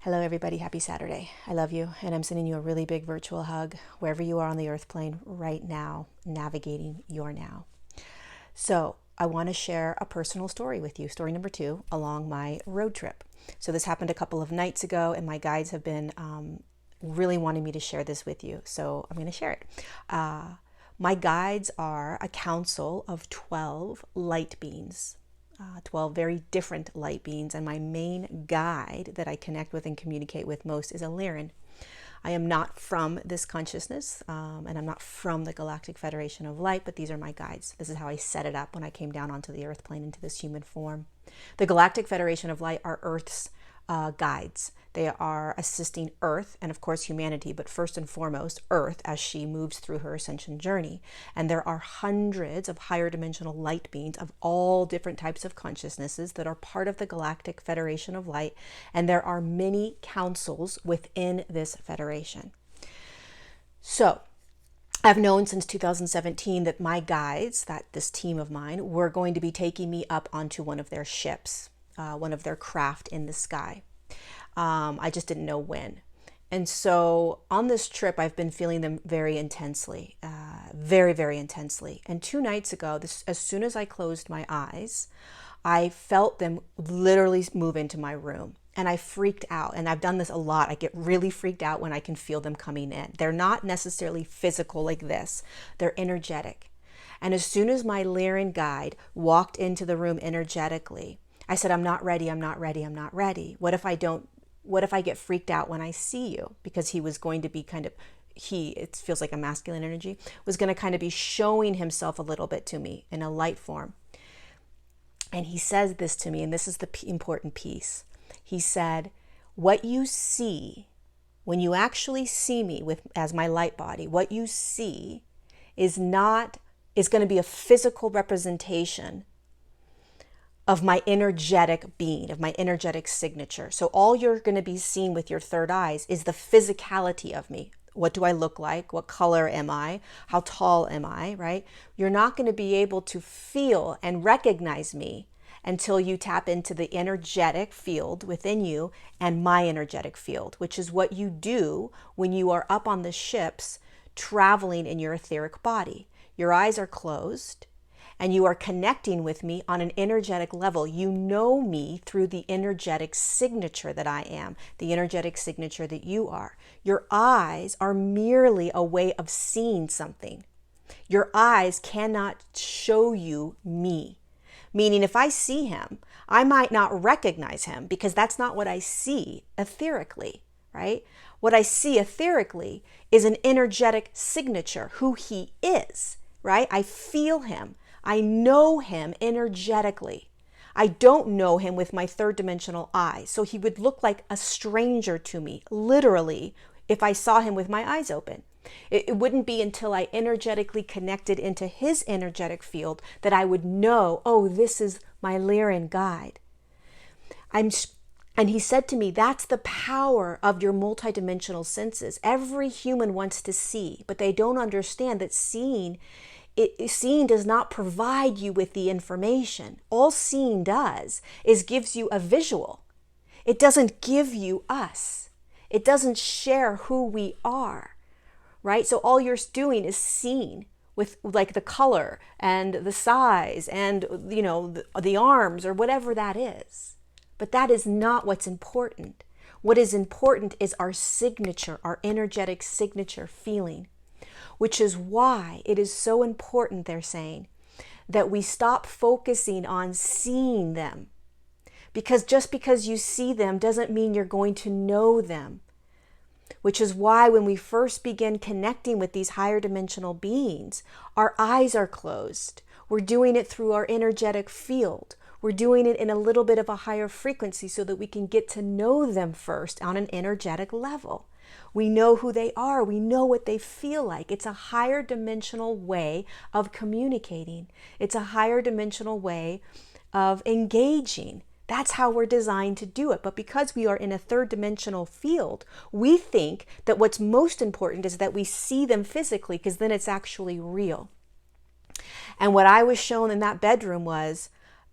Hello everybody, happy Saturday. I love you and I'm sending you a really big virtual hug wherever you are on the earth plane right now, navigating your now. So I want to share a personal story with you, story number 2, along my road trip. So this happened a couple of nights ago and my guides have been really wanting me to share this with you. So I'm going to share it. My guides are a council of 12 light beings. 12 very different light beings, and my main guide that I connect with and communicate with most is a Lyran. I am not from this consciousness, and I'm not from the Galactic Federation of Light, but these are my guides. This is how I set it up when I came down onto the earth plane into this human form. The Galactic Federation of Light are Earth's guides. They are assisting Earth and of course humanity, but first and foremost Earth as she moves through her ascension journey. And there are hundreds of higher dimensional light beings of all different types of consciousnesses that are part of the Galactic Federation of Light, and there are many councils within this federation. So I've known since 2017 that my guides, that this team of mine, were going to be taking me up onto one of their ships, one of their craft in the sky. I just didn't know when. And so on this trip, I've been feeling them very intensely, very, very intensely. And 2 nights ago, as soon as I closed my eyes, I felt them literally move into my room. And I freaked out. And I've done this a lot. I get really freaked out when I can feel them coming in. They're not necessarily physical like this. They're energetic. And as soon as my Lyran guide walked into the room energetically, I said, I'm not ready, I'm not ready, I'm not ready. What if I get freaked out when I see you? Because he was going to be it feels like a masculine energy, was going to kind of be showing himself a little bit to me in a light form. And he says this to me, and this is the important piece. He said, what you see, when you actually see me as my light body, what you see is going to be a physical representation of my energetic being, of my energetic signature. So all you're going to be seeing with your third eyes is the physicality of me. What do I look like? What color am I? How tall am I, right? You're not going to be able to feel and recognize me until you tap into the energetic field within you and my energetic field, which is what you do when you are up on the ships traveling in your etheric body. Your eyes are closed, and you are connecting with me on an energetic level. You know me through the energetic signature that I am, the energetic signature that you are. Your eyes are merely a way of seeing something. Your eyes cannot show you me. Meaning if I see him, I might not recognize him because that's not what I see etherically, right? What I see etherically is an energetic signature, who he is, right? I feel him. I know him energetically. I don't know him with my third dimensional eyes. So he would look like a stranger to me, literally, if I saw him with my eyes open. It wouldn't be until I energetically connected into his energetic field that I would know, oh, this is my Lyran guide. And he said to me, that's the power of your multidimensional senses. Every human wants to see, but they don't understand that seeing does not provide you with the information. All seeing does is gives you a visual. It doesn't give you us. It doesn't share who we are, right? So all you're doing is seeing with like the color and the size and, the arms or whatever that is. But that is not what's important. What is important is our signature, our energetic signature feeling. Which is why it is so important, they're saying, that we stop focusing on seeing them. Because just because you see them doesn't mean you're going to know them. Which is why when we first begin connecting with these higher dimensional beings, our eyes are closed. We're doing it through our energetic field. We're doing it in a little bit of a higher frequency so that we can get to know them first on an energetic level. We know who they are. We know what they feel like. It's a higher dimensional way of communicating. It's a higher dimensional way of engaging. That's how we're designed to do it. But because we are in a third dimensional field, we think that what's most important is that we see them physically because then it's actually real. And what I was shown in that bedroom was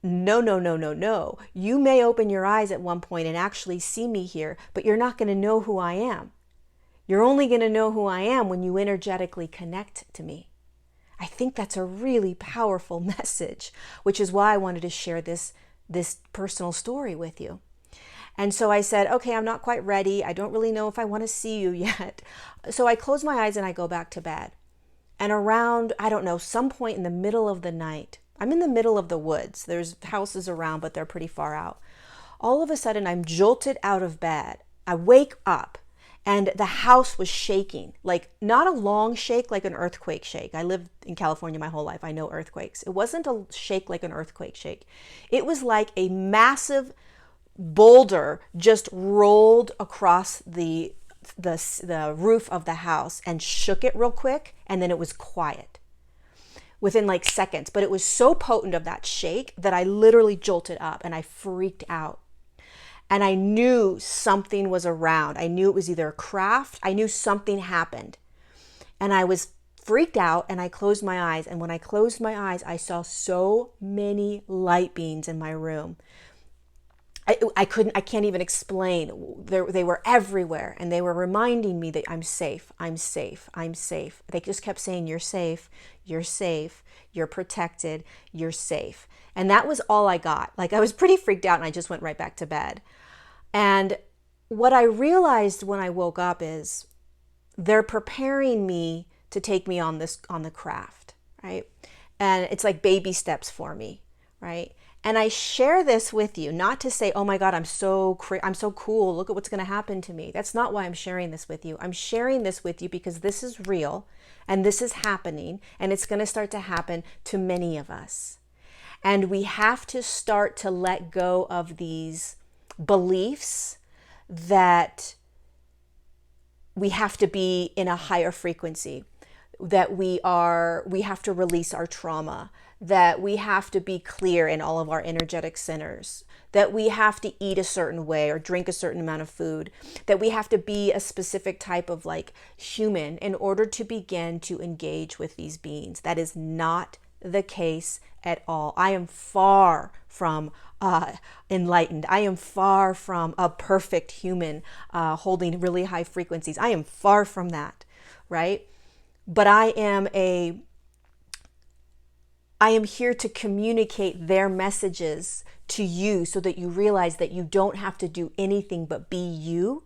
no, no, no, no, no. You may open your eyes at one point and actually see me here, but you're not going to know who I am. You're only going to know who I am when you energetically connect to me. I think that's a really powerful message, which is why I wanted to share this personal story with you. And so I said, okay, I'm not quite ready. I don't really know if I want to see you yet. So I close my eyes and I go back to bed. And around, I don't know, some point in the middle of the night, I'm in the middle of the woods. There's houses around, but they're pretty far out. All of a sudden, I'm jolted out of bed. I wake up and the house was shaking, like not a long shake, like an earthquake shake. I lived in California my whole life. I know earthquakes. It wasn't a shake like an earthquake shake. It was like a massive boulder just rolled across the roof of the house and shook it real quick, and then it was quiet within like seconds. But it was so potent of that shake that I literally jolted up and I freaked out. And I knew something was around. I knew it was either a craft. I knew something happened. And I was freaked out and I closed my eyes. And when I closed my eyes, I saw so many light beams in my room. I can't even explain. They were everywhere, and they were reminding me that I'm safe, I'm safe, I'm safe. They just kept saying, you're safe, you're protected, you're safe. And that was all I got. Like, I was pretty freaked out and I just went right back to bed. And what I realized when I woke up is they're preparing me to take me on the craft, right? And it's like baby steps for me, right? And I share this with you, not to say, oh my God, I'm so cool. Look at what's going to happen to me. That's not why I'm sharing this with you. I'm sharing this with you because this is real and this is happening, and it's going to start to happen to many of us. And we have to start to let go of these beliefs that we have to be in a higher frequency, that we have to release our trauma, that we have to be clear in all of our energetic centers, that we have to eat a certain way or drink a certain amount of food, that we have to be a specific type of like human in order to begin to engage with these beings. That is not the case at all. I am far from enlightened. I am far from a perfect human holding really high frequencies. I am far from that, right? But I am here to communicate their messages to you so that you realize that you don't have to do anything but be you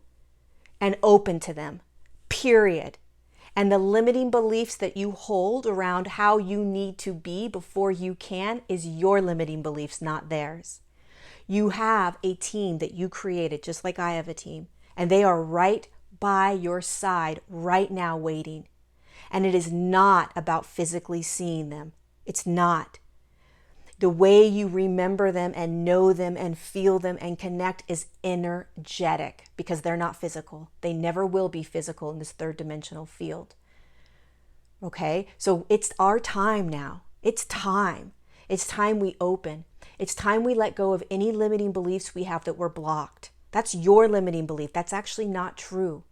and open to them, period. And the limiting beliefs that you hold around how you need to be before you can is your limiting beliefs, not theirs. You have a team that you created, just like I have a team, and they are right by your side right now waiting. And it is not about physically seeing them. It's not. The way you remember them and know them and feel them and connect is energetic, because they're not physical. They never will be physical in this third dimensional field. Okay? So it's our time now. It's time. It's time we open. It's time we let go of any limiting beliefs we have that were blocked. That's your limiting belief. That's actually not true.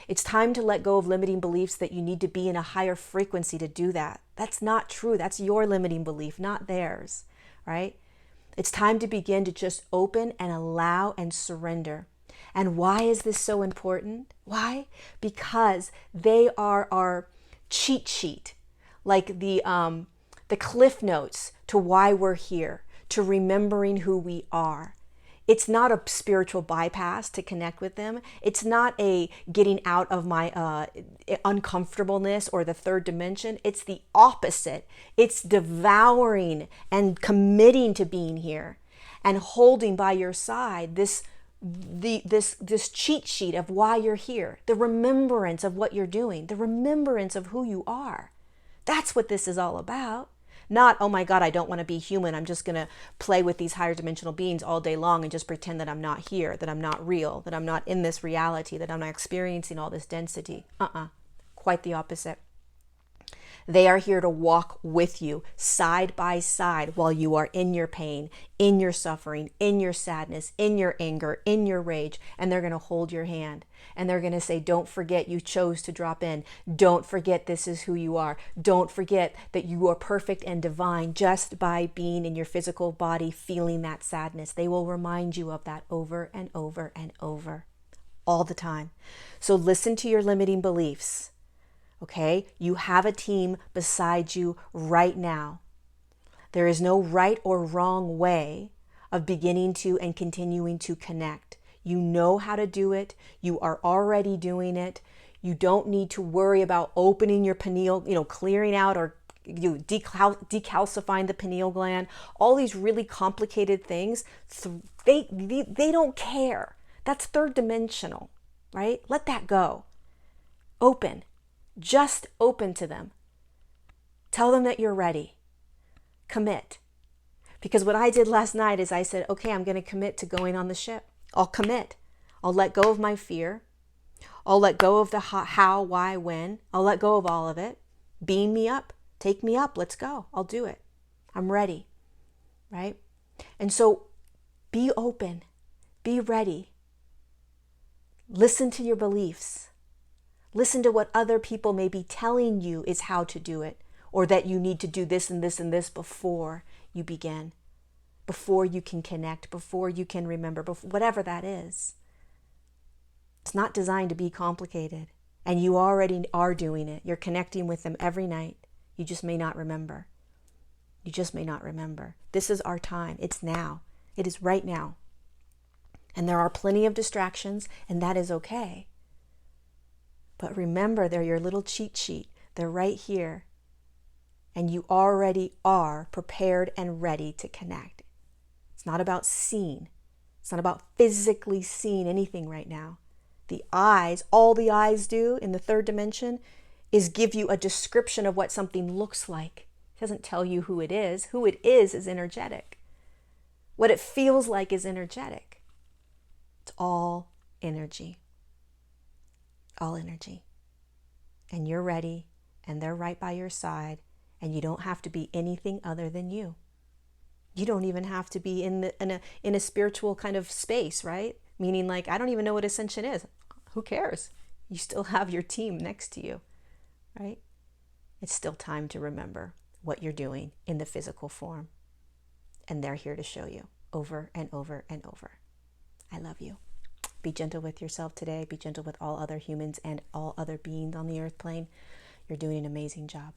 It's time to let go of limiting beliefs that you need to be in a higher frequency to do that. That's not true. That's your limiting belief, not theirs, right? It's time to begin to just open and allow and surrender. And why is this so important? Why? Because they are our cheat sheet, like the cliff notes to why we're here, to remembering who we are. It's not a spiritual bypass to connect with them. It's not a getting out of my uncomfortableness or the third dimension. It's the opposite. It's devouring and committing to being here and holding by your side this cheat sheet of why you're here, the remembrance of what you're doing, the remembrance of who you are. That's what this is all about. Not, oh my God, I don't want to be human. I'm just going to play with these higher dimensional beings all day long and just pretend that I'm not here, that I'm not real, that I'm not in this reality, that I'm not experiencing all this density. Quite the opposite. They are here to walk with you side by side while you are in your pain, in your suffering, in your sadness, in your anger, in your rage, and they're going to hold your hand. And they're going to say, don't forget you chose to drop in. Don't forget this is who you are. Don't forget that you are perfect and divine just by being in your physical body, feeling that sadness. They will remind you of that over and over and over, all the time. So listen to your limiting beliefs. Okay, you have a team beside you right now. There is no right or wrong way of beginning to and continuing to connect. You know how to do it. You are already doing it. You don't need to worry about opening your pineal, clearing out or decalcifying the pineal gland. All these really complicated things, they don't care. That's third dimensional, right? Let that go. Open. Just open to them. Tell them that you're ready. Commit. Because what I did last night is I said, okay, I'm going to commit to going on the ship. I'll commit. I'll let go of my fear. I'll let go of the how, why, when. I'll let go of all of it. Beam me up. Take me up. Let's go. I'll do it. I'm ready. Right? And so be open. Be ready. Listen to your beliefs. Listen to what other people may be telling you is how to do it, or that you need to do this and this and this before you begin, before you can connect, before you can remember, whatever that is. It's not designed to be complicated, and you already are doing it. You're connecting with them every night. You just may not remember. You just may not remember. This is our time. It's now. It is right now. And there are plenty of distractions, and that is okay. But remember, they're your little cheat sheet. They're right here. And you already are prepared and ready to connect. It's not about seeing. It's not about physically seeing anything right now. The eyes, all the eyes do in the third dimension is give you a description of what something looks like. It doesn't tell you who it is. Who it is energetic. What it feels like is energetic. It's all energy. All energy. And you're ready, and they're right by your side, and you don't have to be anything other than you. You don't even have to be in a spiritual kind of space, right? Meaning like, I don't even know what ascension is. Who cares? You still have your team next to you, right? It's still time to remember what you're doing in the physical form. And they're here to show you over and over and over. I love you. Be gentle with yourself today. Be gentle with all other humans and all other beings on the earth plane. You're doing an amazing job.